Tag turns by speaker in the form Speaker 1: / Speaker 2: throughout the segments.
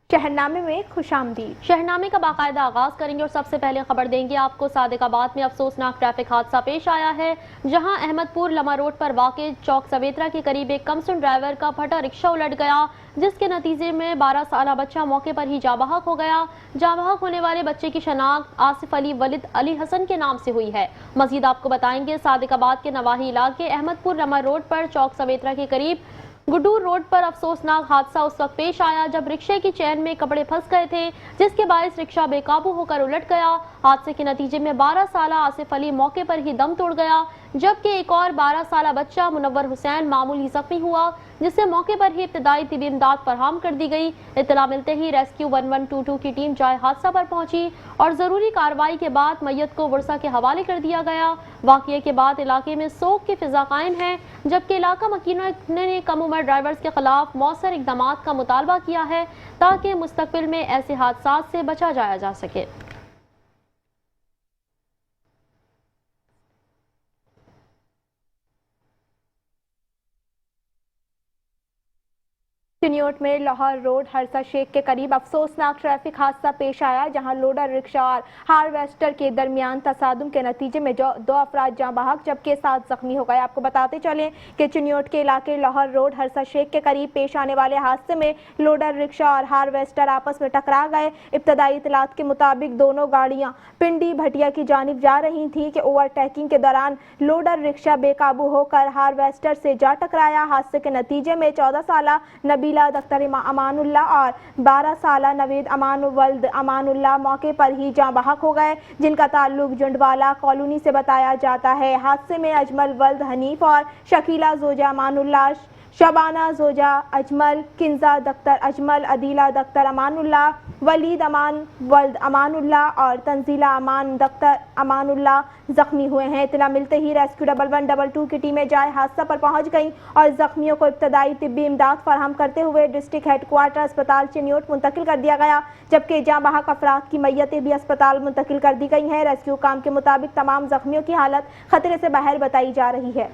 Speaker 1: शहरनामे में खुशामदीद।
Speaker 2: शहरनामे का बाकायदा आगाज करेंगे और सबसे पहले खबर देंगे आपको सादिकाबाद में अफसोसनाक ट्रैफिक हादसा पेश आया है, जहां अहमदपुर लमा रोड पर वाक़े चौक सवेतरा के करीब एक कमसुन ड्राइवर का फटा रिक्शा उलट गया, जिसके नतीजे में 12 साला बच्चा मौके पर ही जाँ बहक हो गया। जाँ बहक होने वाले बच्चे की शनाख्त आसिफ अली वलिद अली हसन के नाम से हुई है। मजीद आपको बताएंगे सादिकाबाद के नवाही इलाके अहमदपुर लमा रोड पर चौक सवेतरा के करीब गुडूर रोड पर अफसोसनाक हादसा उस वक्त पेश आया जब रिक्शे की चैन में कपड़े फंस गए थे, जिसके बायस रिक्शा बेकाबू होकर उलट गया। हादसे के नतीजे में 12 साला आसिफ अली मौके पर ही दम तोड़ गया, जबकि एक और 12 साला बच्चा मुनव्वर हुसैन मामूली जख्मी हुआ, जिससे मौके पर ही इब्तदाई तिबी इमदाद फराहम कर दी गई। इत्तला मिलते ही रेस्क्यू 1122 की टीम जाए हादसा पर पहुंची और जरूरी कार्रवाई के बाद मैयत को वर्सा के हवाले कर दिया गया। वाक़ये के बाद इलाके में सोग की फिजा कायम है, जबकि इलाका मकीनों ने कम उम्र ड्राइवर्स के खिलाफ मौसर इक़दामात का मुतालबा किया है ताकि मुस्तक़बिल में ऐसे हादसात से बचा जाया जा सके।
Speaker 1: चिन्योट में लाहौर रोड हरसा शेख के करीब अफसोसनाक ट्रैफिक हादसा पेश आया, जहां लोडर रिक्शा और हार्वेस्टर के दरमियान तसादुम के नतीजे में दो अफराद जाँ बहक जबकि 7 जख्मी हो गए। आपको बताते चलें कि चिन्योट के इलाके लाहौर रोड हरसा शेख के करीब पेश आने वाले हादसे में लोडर रिक्शा और हार्वेस्टर आपस में टकरा गए। इब्तदाई इतलात के मुताबिक दोनों गाड़ियां पिंडी भटिया की जानिब जा रही थी कि ओवरटेकिंग के दौरान लोडर रिक्शा बेकाबू होकर हार्वेस्टर से जा टकराया। हादसे के नतीजे में 14 साला नबीला दख्तर अमानुल्लाह और 12 साला नवीद वल्द अमानुल्लाह मौके पर ही जाँ बहक हो गए, जिनका ताल्लुक जुंडवाला कॉलोनी से बताया जाता है। हादसे में अजमल वल्द हनीफ और शकीला जोजा अमानुल्लाह, शबाना जोजा अजमल, किंजा दख्तर अजमल, अदीला दख्तर अमानुल्लाह, वलीद अमान वल्द अमानुल्लाह और तंजीला अमान दख्तर अमानुल्लाह जख्मी हुए हैं। इत्तला मिलते ही रेस्क्यू 1122 की टीमें जाए हादसा पर पहुंच गईं और जख्मियों को इब्तदाई तिब्बी इमदाद फराहम करते हुए डिस्ट्रिक्ट हेडक्वार्टर अस्पताल चिन्योट मुंतकिल कर दिया गया, जबकि जाँ बहक अफराद की मैयतें भी अस्पताल मुंतकिल कर दी गई हैं। रेस्क्यू काम के मुताबिक तमाम जख्मियों की हालत खतरे से बाहर बताई जा रही है।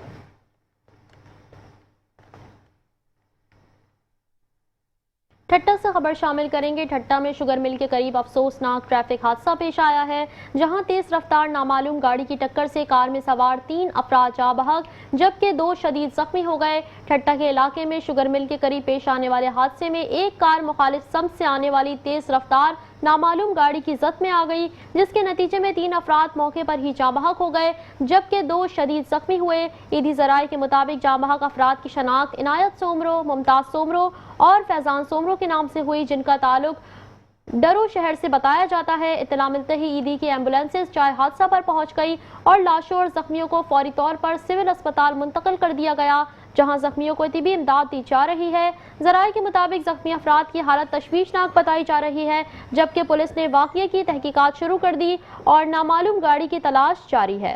Speaker 2: ठट्टा से खबर शामिल करेंगे। ठट्टा में शुगर मिल के करीब अफसोसनाक ट्रैफिक हादसा पेश आया है, जहां तेज रफ्तार नामालूम गाड़ी की टक्कर से कार में सवार 3 अफराद जाँ बहक जबकि 2 शदीद जख्मी हो गए। ठट्टा के इलाके में शुगर मिल के करीब पेश आने वाले हादसे में एक कार मुखालिफ समत से आने वाली तेज रफ्तार नामालूम गाड़ी की जद में आ गई, जिसके नतीजे में 3 अफराद मौके पर ही जाँ बहक हो गए जबकि 2 शदीद जख्मी हुए। ईदी जराये के मुताबिक जाँ बहक अफराद की शनाख्त इनायत सोमरो, मुमताज सोमरो और फैजान सोमरो के नाम से हुई, जिनका ताल्लुक डरो शहर से बताया जाता है। इत्तला मिलते ही ईदी की एम्बुलेंसेज चाय हादसा पर पहुंच गई और लाशों और जख्मियों को फौरी तौर पर सिविल अस्पताल मुंतकिल कर दिया गया, जहां जख्मियों को तिबी इमदाद दी जा रही है। जराये के मुताबिक जख्मी अफराद की हालत तशवीशनाक बताई जा रही है, जबकि पुलिस ने वाक़ये की तहकीकात शुरू कर दी और नामालूम गाड़ी की तलाश जारी है।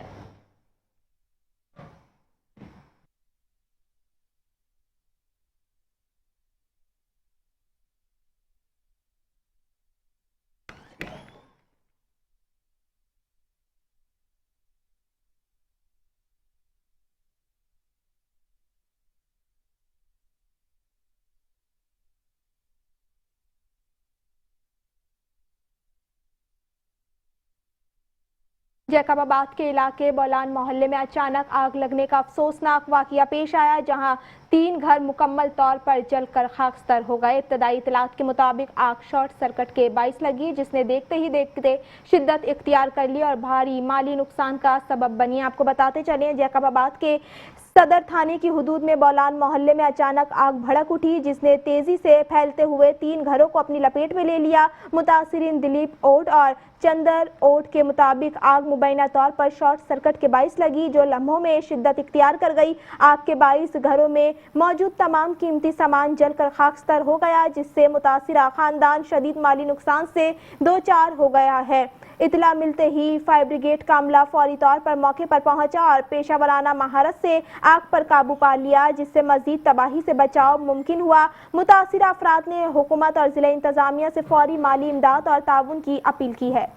Speaker 1: जैकबाबाद के इलाके बोलान मोहल्ले में अचानक आग लगने का अफसोसनाक वाकया पेश आया, जहां 3 घर मुकम्मल तौर पर जलकर खाकस्तर हो गए। इब्तदाई इतलात के मुताबिक आग शॉर्ट सर्किट के बाइस लगी, जिसने देखते ही देखते शिद्दत इख्तियार कर ली और भारी माली नुकसान का सबब बनी। आपको बताते चले जैकबाबाद के सदर थाने की हुदूद में बोलान मोहल्ले में अचानक आग भड़क उठी, जिसने तेजी से फैलते हुए 3 घरों को अपनी लपेट में ले लिया। मुतासिरीन दिलीप ओट और चंदर ओट के मुताबिक आग मुबैना तौर पर शॉर्ट सर्किट के बाइस लगी, जो लम्हों में शिद्दत इख्तियार कर गई। आग के बाइस घरों में मौजूद तमाम कीमती सामान जलकर खाकस्तर हो गया, जिससे मुतासिरा खानदान शदीद माली नुकसान से दो चार हो गया है। इतला मिलते ही फायर ब्रिगेड का अमला फौरी तौर पर मौके पर पहुंचा और पेशा वराना महारत से आग पर काबू पा लिया, जिससे मजीद तबाही से बचाव मुमकिन हुआ। मुतासिरा अफराद ने हुकूमत और जिला इंतजामिया से फौरी माली इमदाद और ताउन की अपील की है।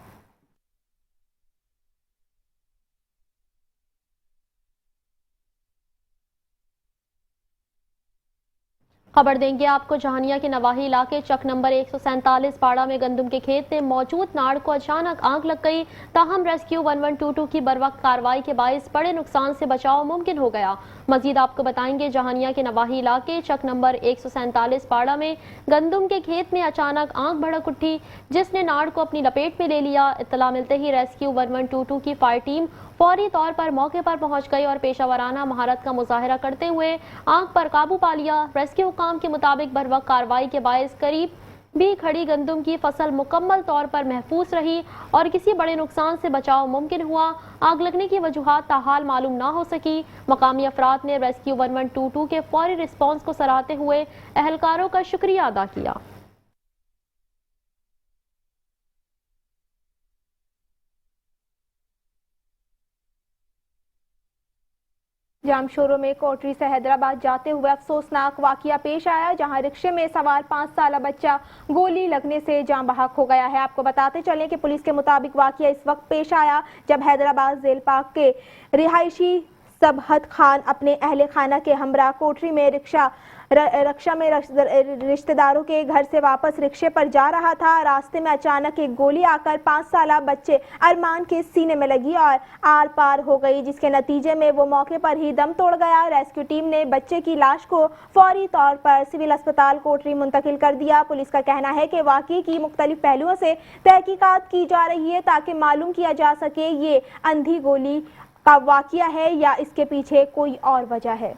Speaker 2: खबर देंगे आपको जहानिया के नवाही इलाके चक नंबर 147 पाड़ा में गंदम के खेत में मौजूद नाड़ को अचानक आग लग गई। ताहम रेस्क्यू 1122 की बरवक्त कार्रवाई के बायस बड़े नुकसान से बचाव मुमकिन हो गया। मजीद आपको बताएंगे जहानिया के नवाही इलाके चक नंबर 147 पाड़ा में गंदम के खेत में अचानक आग भड़क उठी, जिसने नाड़ को अपनी लपेट में ले लिया। इत्तला मिलते ही रेस्क्यू 1122 की फायर टीम फौरी तौर पर मौके पर पहुंच गई और पेशावराना महारत का मुजाहरा करते हुए आग पर काबू पा लिया। रेस्क्यू हुकाम के मुताबिक बरवक्त कार्रवाई के बायस करीब भी खड़ी गंदम की फसल मुकम्मल तौर पर महफूज रही और किसी बड़े नुकसान से बचाव मुमकिन हुआ। आग लगने की वजूहात ताहाल मालूम ना हो सकी। मकामी अफराद ने रेस्क्यू 1122 के फौरी रिस्पॉन्स को सराहते हुए एहलकारों का शुक्रिया अदा किया।
Speaker 1: जामशोरो में कोटरी से हैदराबाद जाते हुए अफसोसनाक वाकया पेश आया, जहां रिक्शे में सवार 5 साल बच्चा गोली लगने से जान बहक हो गया है। आपको बताते चलें कि पुलिस के मुताबिक वाकया इस वक्त पेश आया जब हैदराबाद जेल पार्क के रिहायशी सबहत खान अपने अहले खाना के हमरा कोटरी में रक्षा में रिश्तेदारों के घर से वापस रिक्शे पर जा रहा था। रास्ते में अचानक एक गोली आकर 5 साल बच्चे अरमान के सीने में लगी और आर पार हो गई, जिसके नतीजे में वो मौके पर ही दम तोड़ गया। रेस्क्यू टीम ने बच्चे की लाश को फौरी तौर पर सिविल अस्पताल कोटरी मुंतकिल कर दिया। पुलिस का कहना है कि वाकये की मुख्तलिफ पहलुओं से तहकीकात की जा रही है ताकि मालूम किया जा सके ये अंधी गोली का वाकया है या इसके पीछे कोई और वजह है।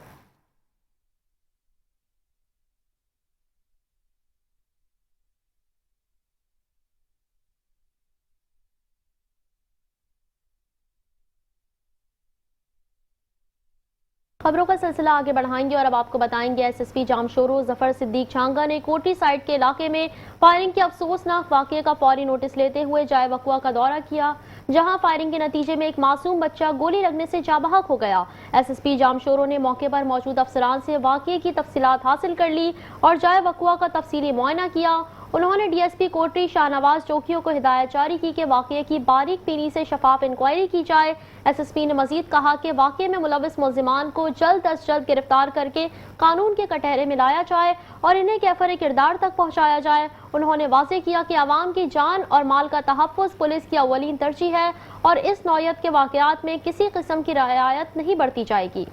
Speaker 2: खबरों का सिलसिला आगे बढ़ाएंगे और अब आपको बताएंगे एसएसपी जामशोरो जफर सिद्दीक छांगा ने कोटी साइड के इलाके में फायरिंग के अफसोसनाक वाकये का फौरी नोटिस लेते हुए जाए वक़ुआ का दौरा किया, जहां फायरिंग के नतीजे में एक मासूम बच्चा गोली लगने से जाँ बहक हो गया। एसएसपी जामशोरो ने मौके पर मौजूद अफसरान से वाकये की तफसीलात हासिल कर ली और जाए वक़ुआ का तफसीली मुआयना किया। उन्होंने डीएसपी कोटरी शाहनवाज चौकियों को हिदायत जारी की कि वाकये की बारीक पीनी से शफाफ इंक्वायरी की जाए। एसएसपी ने मजीद कहा कि वाकये में मुलविस मुल्जिमान को जल्द अज जल्द गिरफ्तार करके कानून के कटहरे में लाया जाए और इन्हें कैफर किरदार तक पहुँचाया जाए। उन्होंने वाज़ेह किया कि आवाम की जान और माल का तहफ़्फ़ुज़ पुलिस की अव्वलीन तरजीह है और इस नौयत के वाकयात में किसी किस्म की रियायत नहीं बरती जाएगी।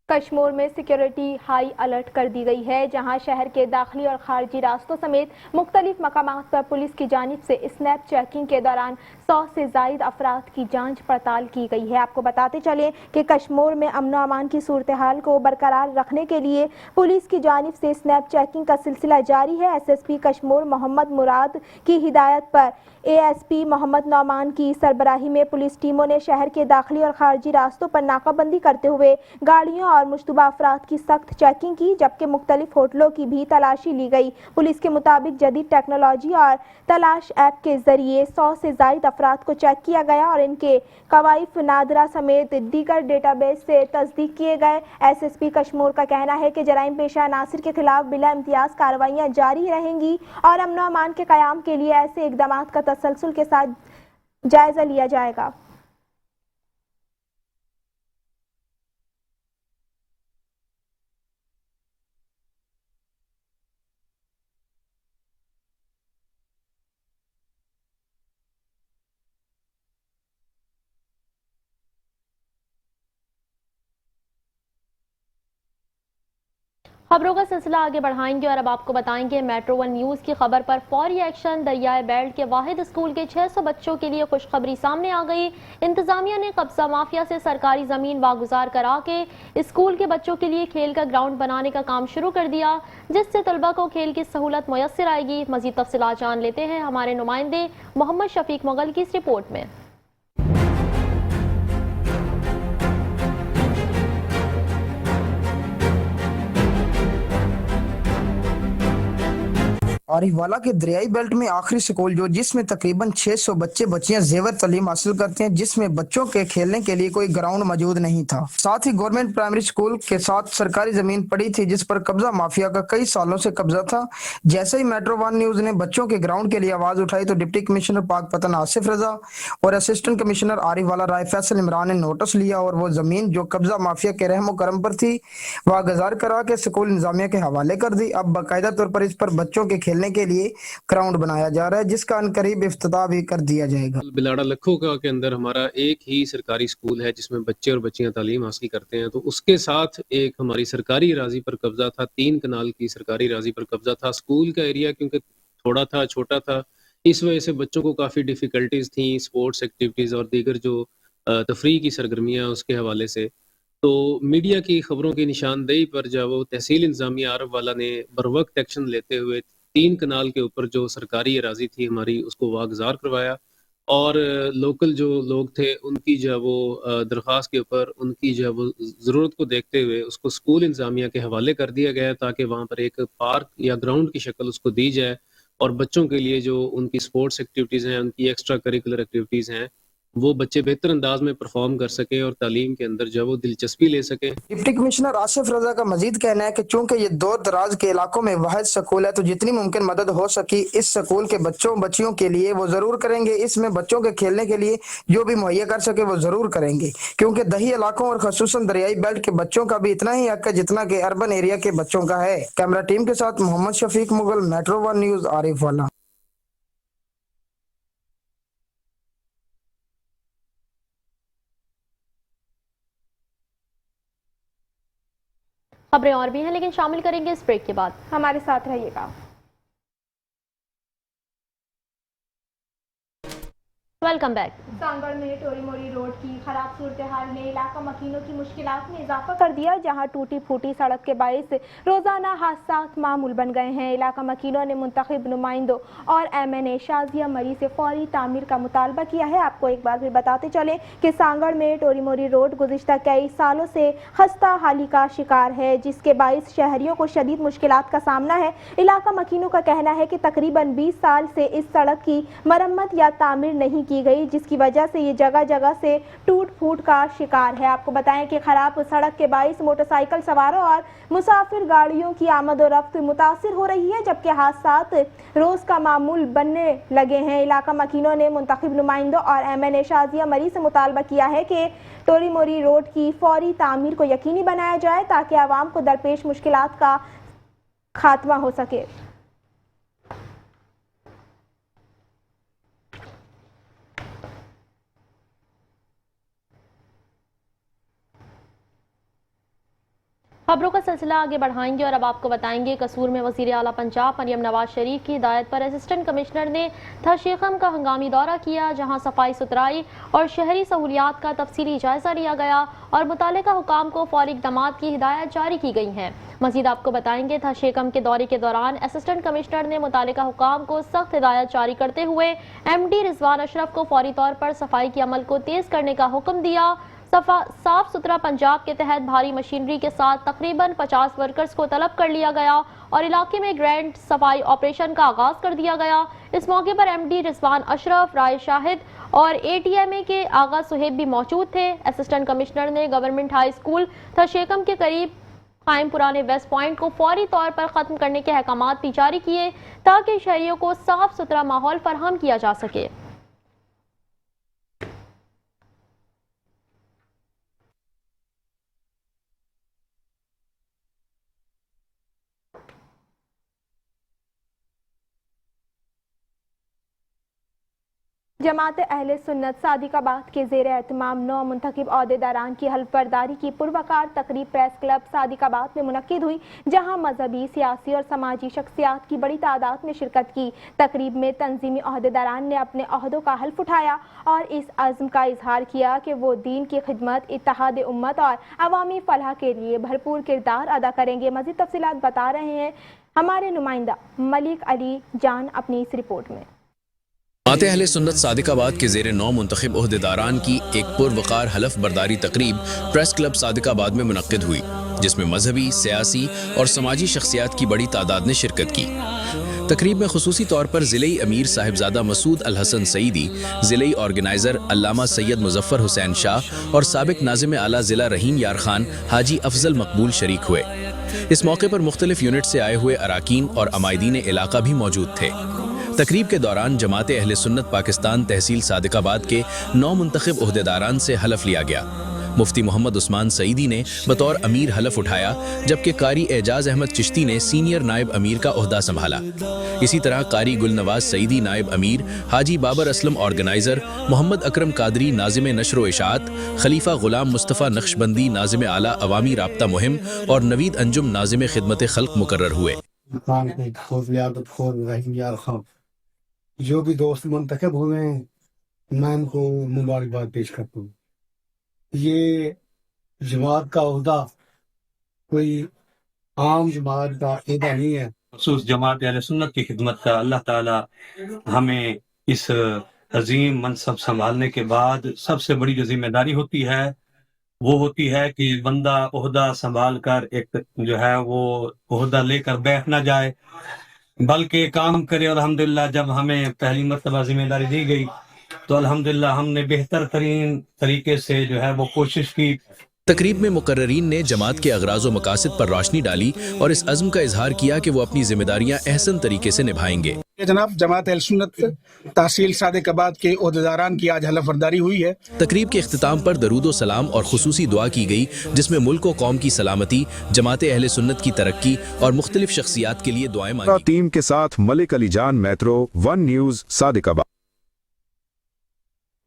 Speaker 1: कश्मीर में सिक्योरिटी हाई अलर्ट कर दी गई है, जहां शहर के दाखिली और खारजी रास्तों समेत मुख्तलिफ मकामात पर पुलिस की जानिब से स्नैप चेकिंग के दौरान 100 से जायद अफराद की जांच पड़ताल की गई है। आपको बताते चलें कि कश्मीर में अमन व अमान की सूरत हाल को बरकरार रखने के लिए पुलिस की जानिब से स्नैप चेकिंग का सिलसिला जारी है। एसएसपी कश्मीर मोहम्मद मुराद की हिदायत पर एएसपी मोहम्मद नौमान की सरबराही में पुलिस टीमों ने शहर के दाखिली और खारजी रास्तों पर नाकाबंदी करते हुए गाड़ियों और मुश्तबा अफराद की सख्त चेकिंग की, जबकि मुख्तलिफ होटलों की भी तलाशी ली गई। पुलिस के मुताबिक जदीद टेक्नोलॉजी और तलाश ऐप के जरिए 100 से जायद अफराद को चेक किया गया और इनके कवाइफ नादरा समेत दीगर डेटाबेस से तस्दीक किए गए। एसएसपी कश्मीर का कहना है कि जराइम पेशा अनासिर के खिलाफ बिला इम्तियाज कार्रवाइयाँ जारी रहेंगी और अमन व अमान के क़याम के लिए ऐसे इकदाम का तसलसल के साथ जायजा लिया जाएगा।
Speaker 2: खबरों का सिलसिला आगे बढ़ाएंगे और अब आपको बताएंगे मेट्रो वन न्यूज़ की खबर पर फौरी एक्शन। दरियाए बेल्ट के वाहिद स्कूल के 600 बच्चों के लिए खुशखबरी सामने आ गई। इंतजामिया ने कब्जा माफिया से सरकारी जमीन वागुजार करा के स्कूल के बच्चों के लिए खेल का ग्राउंड बनाने का काम शुरू कर दिया, जिससे तलबा को खेल की सहूलत मुयस्सर आएगी। मजीद तफसीलात जान लेते हैं हमारे नुमाइंदे मोहम्मद शफीक मुगल की इस रिपोर्ट में।
Speaker 3: आरिफ वाला के दरियाई बेल्ट में आखिरी स्कूल जो जिसमें तकरीबन 600 बच्चे बच्चियां जेवर तालीम हासिल करते हैं, जिसमें बच्चों के खेलने के लिए कोई ग्राउंड मौजूद नहीं था। साथ ही गवर्नमेंट प्राइमरी स्कूल के साथ सरकारी जमीन पड़ी थी जिस पर कब्जा माफिया का कई सालों से कब्जा था। जैसे ही मेट्रो वन न्यूज ने बच्चों के ग्राउंड के लिए आवाज उठाई तो डिप्टी कमिश्नर पाकपतन आसिफ रजा और असिस्टेंट कमिश्नर आरिफ वाला राय फैसल इमरान ने नोटिस लिया और वो जमीन जो कब्जा माफिया के रहमो करम पर थी वह गुजार करा के स्कूल इंतजामिया के हवाले कर दी। अब बाकायदा तौर पर इस पर बच्चों के खेलने के लिए ग्राउंड बनाया जा रहा है जिसका अनकरीब इफ्तिताह भी कर दिया जाएगा।
Speaker 4: बिलाड़ा लखो का के अंदर हमारा एक ही सरकारी स्कूल है जिसमें बच्चे और बच्चियां तालीम हासिल करते हैं, तो उसके साथ एक हमारी सरकारी राजी पर कब्जा था, 3 कनाल की सरकारी राजी पर कब्जा था। स्कूल का एरिया क्योंकि थोड़ा था, छोटा था, इस वजह से बच्चों को काफ़ी डिफ़िकल्टीज थी स्पोर्ट्स एक्टिविटीज़ और दीगर जो तफरीह की सरगर्मियाँ उसके हवाले से। तो मीडिया की खबरों की निशानदेही पर जब वो तहसील इंतजामिया आरिफ वाला ने बरवक्त एक्शन लेते हुए 3 कनाल के ऊपर जो सरकारी अराजी थी हमारी उसको वागजार करवाया और लोकल जो लोग थे उनकी जो वो दरख्वास्त के ऊपर उनकी जो वो ज़रूरत को देखते हुए उसको स्कूल इंतजामिया के हवाले कर दिया गया ताकि वहाँ पर एक पार्क या ग्राउंड की शक्ल उसको दी जाए और बच्चों के लिए जो उनकी स्पोर्ट्स एक्टिविटीज़ हैं, उनकी एक्स्ट्रा करिकुलर एक्टिविटीज़ हैं, वो बच्चे बेहतर अंदाज में परफॉर्म कर सके और तालीम के अंदर जो वो दिलचस्पी ले सके।
Speaker 3: डिप्टी कमिश्नर आसिफ रजा का मजीद कहना है कि चूंकि ये दूर दराज के इलाकों में वाहिद स्कूल है तो जितनी मुमकिन मदद हो सकी इस स्कूल के बच्चों बच्चियों के लिए वो जरूर करेंगे। इसमें बच्चों के खेलने के लिए जो भी मुहैया कर सके वो जरूर करेंगे क्योंकि दही इलाकों और खसूसन दरियाई बेल्ट के बच्चों का भी इतना ही हक है जितना कि अर्बन एरिया के बच्चों का है। कैमरा टीम के साथ Mohammad Shafiq Mughal, metro one news, Arifwala.
Speaker 2: खबरें और भी हैं लेकिन शामिल करेंगे इस ब्रेक के बाद।
Speaker 1: हमारे साथ रहिएगा।
Speaker 2: Welcome back.
Speaker 1: सांगड़ में टोरी मोरी रोड की खराब सूरत हाल ने इलाका मकीनों की मुश्किलात में इजाफा कर दिया, जहां टूटी फूटी सड़क के बायस रोजाना हादसा मामूल बन गए हैं। इलाका मकीनों ने मुंतखब नुमाइंदों और MNA शाजिया मरी से फौरी तामीर का मुतालबा किया है। आपको एक बार फिर बताते चलें कि सांगड़ में टोरी मोरी रोड गुज़िश्ता कई सालों से खस्ता हाली का शिकार है जिसके बायस शहरियों को शदीद मुश्किलात का सामना है। इलाका मकीनों का कहना है कि तकरीबन 20 साल से इस सड़क की मरम्मत या तामीर नहीं की गई जिसकी वजह से ये जगह जगह से टूट फूट का शिकार है। आपको बताएं कि खराब सड़क के बाइस मोटरसाइकिल सवारों और मुसाफिर गाड़ियों की आमद और रफ्त मुतासिर हो रही है जबकि हादसात रोज का मामूल बनने लगे हैं। इलाका मकीनों ने मुंतखब नुमाइंदों और MNA शाजिया मरी से मुतालबा किया है कि टोरी मोरी रोड की फौरी तामीर को यकीनी बनाया जाए ताकि आवाम को दरपेश मुश्किलात का खात्मा हो सके।
Speaker 2: खबरों का सिलसिला आगे बढ़ाएंगे और अब आपको बताएंगे कसूर में वज़ीर आला पंजाब मरियम नवाज शरीफ की हिदायत पर असिस्टेंट कमिश्नर ने थशेखम का हंगामी दौरा किया जहां सफाई सुथराई और शहरी सहूलियात का तफसीली जायजा लिया गया और मुतालिका हुकाम को फौरी इक़दामात की हिदायत जारी की गई हैं। मज़ीद आपको बताएंगे थशेखम के दौरे के दौरान असिस्टेंट कमिश्नर ने मुतालिका हुकाम को सख्त हिदायत जारी करते हुए MD रिजवान अशरफ को फौरी तौर पर सफाई के अमल को तेज़ करने का हुक्म दिया। साफ सुथरा पंजाब के तहत भारी मशीनरी के साथ तकरीबन 50 वर्कर्स को तलब कर लिया गया और इलाके में ग्रैंड सफाई ऑपरेशन का आगाज कर दिया गया। इस मौके पर MD रिजवान अशरफ, राय शाहिद और ATMA के आगा सुहेब भी मौजूद थे। असिस्टेंट कमिश्नर ने गवर्नमेंट हाई स्कूल थशेकम के करीब कायम पुराने वेस्ट पॉइंट को फौरी तौर पर ख़त्म करने के अहकामात भी जारी किए ताकि शहरियों को साफ सुथरा माहौल फराहम किया जा सके।
Speaker 1: जमात अहले सुन्नत सादिकाबाद के ज़ेर एहतमाम 9 मुंतखब अहदेदारान की हल्फ बर्दारी की पुरवकार तकरीब प्रेस क्लब सादिकाबाद में मुनक्किद हुई जहां मजहबी, सियासी और समाजी शख्सियात की बड़ी तादाद ने शिरकत की। तकरीब में तंजीमी अहदेदारान ने अपने अहदों का हल्फ उठाया और इस अज़्म का इजहार किया कि वो दीन की खिदमत, इत्तेहाद उम्मत और अवामी फलाह के लिए भरपूर किरदार अदा करेंगे। मज़ीद तफसीलात बता रहे हैं हमारे नुमाइंदा मलिक अली जान अपनी इस रिपोर्ट में।
Speaker 5: जमात अहले सुन्नत सादिकाबाद के ज़ेर 9 मुंतखब अहदेदारान की एक पुरवकार हलफ बर्दारी तकरीब प्रेस क्लब सादिकाबाद में मुनक्किद हुई। जिसमें मजहबी, सियासी और समाजी शख्सियात की बड़ी तादाद ने शिरकत की। तकरीब में खुसूसी तौर पर ज़िले अमीर साहिबजादा मसूद अल हसन सईदी, ज़िले ऑर्गेनाइज़र अल्लामा सैयद मुजफ्फर हुसैन शाह और साबिक नाज़िम आला ज़िला रहीम यार खान हाजी अफजल मकबूल शरीक हुए। इस मौके पर मुख्तलिफ यूनिट से आए हुए अराकीन और अमायदीन इलाका भी मौजूद थे। तकरीब के दौरान जमात अहले सुन्नत पाकिस्तान तहसील सादिकाबाद के 9 मुंतखब ओहदेदारान से हलफ लिया गया। मुफ्ती मोहम्मद उस्मान सईदी ने बतौर अमीर हलफ उठाया, जबकि कारी एजाज अहमद चिश्ती ने सीनियर नायब अमीर का ओहदा संभाला। इसी तरह कारी गुलनवाज सईदी नायब अमीर, हाजी बाबर असलम ऑर्गेनाइजर, मोहम्मद अकरम कादरी नाजिम नशर व इशाअत, खलीफा गुलाम मुस्तफ़ा नक्शबंदी नाजिम आला अवामी राब्ता मुहिम और नवीद अंजुम नाजिम खिदमत खल्क मुकर्रर हुए।
Speaker 6: जो भी दोस्त मुंतखब हुए हैं, मैं उनको मुबारकबाद पेश करता हूँ। ये जमात का ओहदा कोई आम जमात का ओहदा नहीं है।
Speaker 7: खसूस जमात अहले सुन्नत की खिदमत का अल्लाह ताला हमें इस अजीम मनसब संभालने के बाद सबसे बड़ी जो जिम्मेदारी होती है वो होती है कि बंदा ओहदा संभाल कर एक जो है वो ओहदा लेकर बैठ ना जाए, बल्कि काम करे। और अल्हम्दुलिल्लाह जब हमें पहली मर्तबा जिम्मेदारी दी गई तो अल्हम्दुलिल्लाह हमने बेहतर तरीन तरीके से जो है वो कोशिश की।
Speaker 5: तकरीब में मुकर्ररीन ने जमात के अगराज व मकासद पर रोशनी डाली और इस अज़्म का इजहार किया कि वो अपनी जिम्मेदारियां अहसन तरीके से निभाएंगे।
Speaker 8: जनाब जमात अहले सुन्नत तहसील सादिकाबाद के ओहदेदारान की आज हलफ बर्दारी हुई है।
Speaker 5: तकरीब के इख्तिताम पर दरूदो सलाम और खुसूसी दुआ की गई, जिसमें मुल्क व कौम की सलामती, जमात अहले सुन्नत की तरक्की और मुख्तलिफ शख्सियात के लिए दुआएं मांगी।
Speaker 9: टीम के साथ मलिक अली जान, मेट्रो 1 न्यूज़ सादिकाबाद।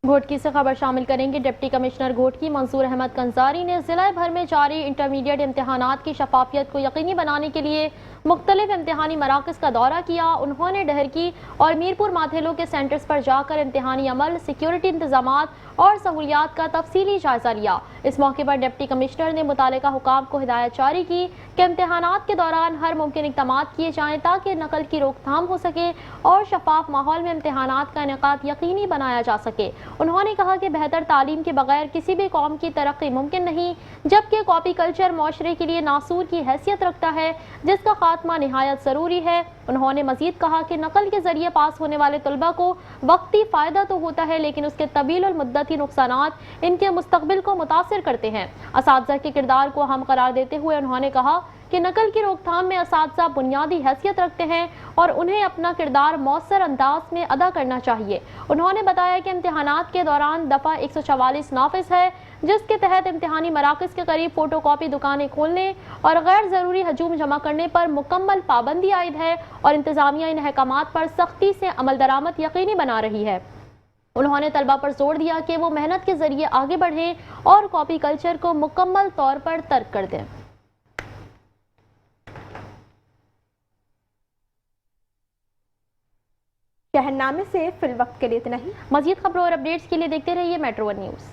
Speaker 2: घोटकी से खबर शामिल करेंगे। डिप्टी कमिश्नर घोटकी मंसूर अहमद कंसारी ने जिला भर में जारी इंटरमीडिएट इम्तहानात की शफाफियत को यकीनी बनाने के लिए मुख्तलिफ इम्तहानी मराकज़ का दौरा किया। उन्होंने डहरकी और मीरपुर माथेलो के सेंटर्स पर जाकर इम्तहानी अमल, सिक्योरिटी इंतजामात और सहूलियात का तफसीली जायजा लिया। इस मौके पर डिप्टी कमिश्नर ने मुतालिका हुकाम को हिदायत जारी की कि इम्तहानात के दौरान हर मुमकिन इक़दाम किए जाएँ ताकि नकल की रोकथाम हो सके और शफाफ माहौल में इम्तहानात का इनेकाद यकीनी बनाया जा सके। उन्होंने कहा कि बेहतर तालीम के बगैर किसी भी कौम की तरक्की मुमकिन नहीं, जबकि कॉपी कल्चर माशरे के लिए नासूर की हैसियत रखता है, जिसका खात्मा निहायत ज़रूरी है। उन्होंने मजीद कहा कि नकल के जरिए पास होने वाले तलबा को वक्ती फ़ायदा तो होता है, लेकिन उसके तवील मुद्दती नुकसानात इनके मुस्तकबिल को मुतासिर करते हैं। असातिज़ा के किरदार को अहम करार देते हुए उन्होंने कहा कि नकल की रोकथाम में असातिज़ा बुनियादी हैसियत रखते हैं और उन्हें अपना किरदार मौसर अंदाज में अदा करना चाहिए। उन्होंने बताया कि इम्तिहानात के दौरान दफ़ा 144 नाफिज है, जिसके तहत इम्तिहानी मराकज़ के करीब फ़ोटो कॉपी दुकानें खोलने और गैर ज़रूरी हजूम जमा करने पर मुकम्मल पाबंदी आयद है और इंतज़ामिया इन अहकामात पर सख्ती से अमल दरामद यकीनी बना रही है। उन्होंने तलबा पर जोर दिया कि वो मेहनत के जरिए आगे बढ़ें और कॉपी कल्चर को मुकम्मल तौर पर तर्क कर दें।
Speaker 1: शहरनामे से फिल वक्त के लिए इतना ही।
Speaker 2: मज़ीद खबरों और अपडेट्स के लिए देखते रहिए मेट्रो 1 न्यूज़।